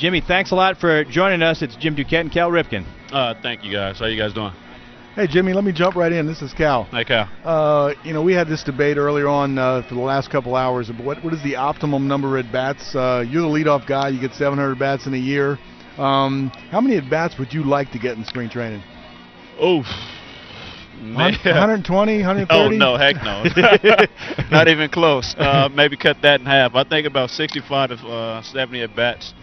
Jimmy, thanks a lot for joining us. It's Jim Duquette and Cal Ripken. Thank you guys. How you guys doing? Hey, Jimmy, let me jump right in. This is Cal. Hi, Cal. We had this debate earlier on for the last couple hours of what is the optimum number of at-bats. You're the leadoff guy. You get 700 at-bats in a year. How many at-bats would you like to get in spring training? Oof. 120, 130? Oh, no, heck no. Not even close. Maybe cut that in half. I think about 65 to 70 at-bats,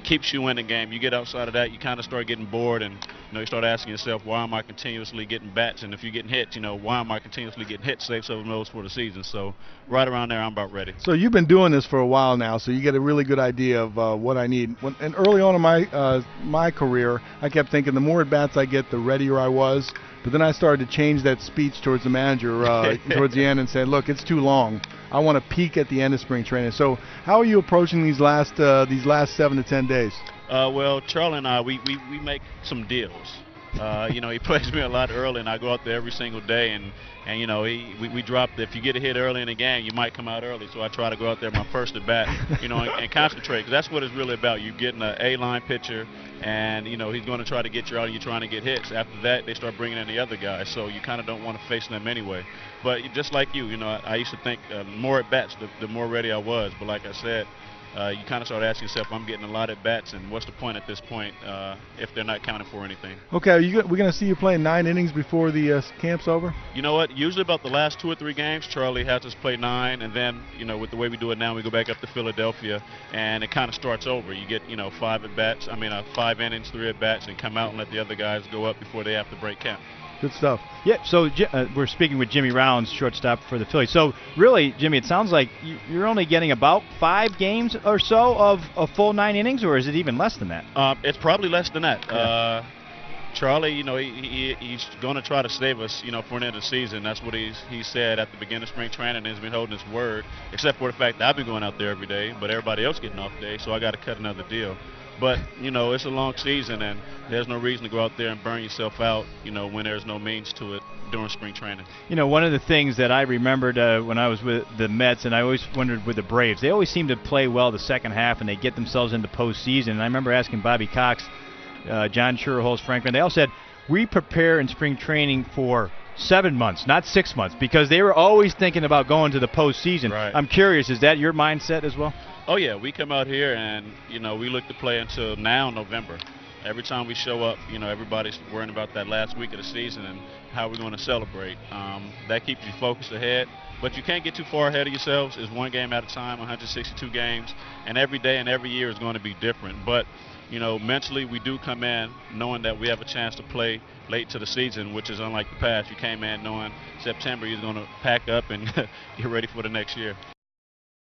keeps you in the game. You get outside of that, you kind of start getting bored, and you start asking yourself, why am I continuously getting bats? And if you're getting hits, why am I continuously getting hits? Save some of those for the season. So right around there, I'm about ready. So you've been doing this for a while now, so you get a really good idea of what I need. And early on in my career, I kept thinking the more at bats I get, the readier I was. But then I started to change that speech towards the manager towards the end and said, look, it's too long. I want to peak at the end of spring training. So how are you approaching these last 7 to 10 days? Well, Charlie and I, we make some deals. He plays me a lot early, and I go out there every single day, and we drop. If you get a hit early in the game, you might come out early. So I try to go out there my first at bat, and concentrate, because that's what it's really about. You getting an A-line pitcher, and he's going to try to get you out, and you're trying to get hits. After that, they start bringing in the other guys, so you kind of don't want to face them anyway. But just like you, I used to think more at bats, the more ready I was. But like I said, you kind of start asking yourself, I'm getting a lot at bats, and what's the point at this point if they're not counting for anything? Okay, we're going to see you playing 9 innings before the camp's over? You know what? Usually about the last 2 or 3 games, Charlie has us play 9, and then, with the way we do it now, we go back up to Philadelphia, and it kind of starts over. You get, 5 innings, 3 at bats, and come out and let the other guys go up before they have to break camp. Good stuff. Yeah, so we're speaking with Jimmy Rollins, shortstop for the Phillies. So really, Jimmy, it sounds like you're only getting about 5 games or so of a full 9 innings, or is it even less than that? It's probably less than that. Yeah. Charlie, he's going to try to save us, for an end of the season. That's what he said at the beginning of spring training, and he's been holding his word, except for the fact that I've been going out there every day, but everybody else getting off day, so I got to cut another deal. But, it's a long season, and there's no reason to go out there and burn yourself out, when there's no means to it during spring training. One of the things that I remembered when I was with the Mets, and I always wondered with the Braves, they always seem to play well the second half, and they get themselves into postseason. And I remember asking Bobby Cox, John Schuerholz, Frank, and they all said, we prepare in spring training for 7 months, not 6 months, because they were always thinking about going to the postseason. Right. I'm curious, is that your mindset as well? Oh, yeah. We come out here and, we look to play until now, November. Every time we show up, everybody's worrying about that last week of the season and how we're going to celebrate. That keeps you focused ahead. But you can't get too far ahead of yourselves. It's one game at a time, 162 games, and every day and every year is going to be different. But, mentally we do come in knowing that we have a chance to play late to the season, which is unlike the past. You came in knowing September you're going to pack up and get ready for the next year.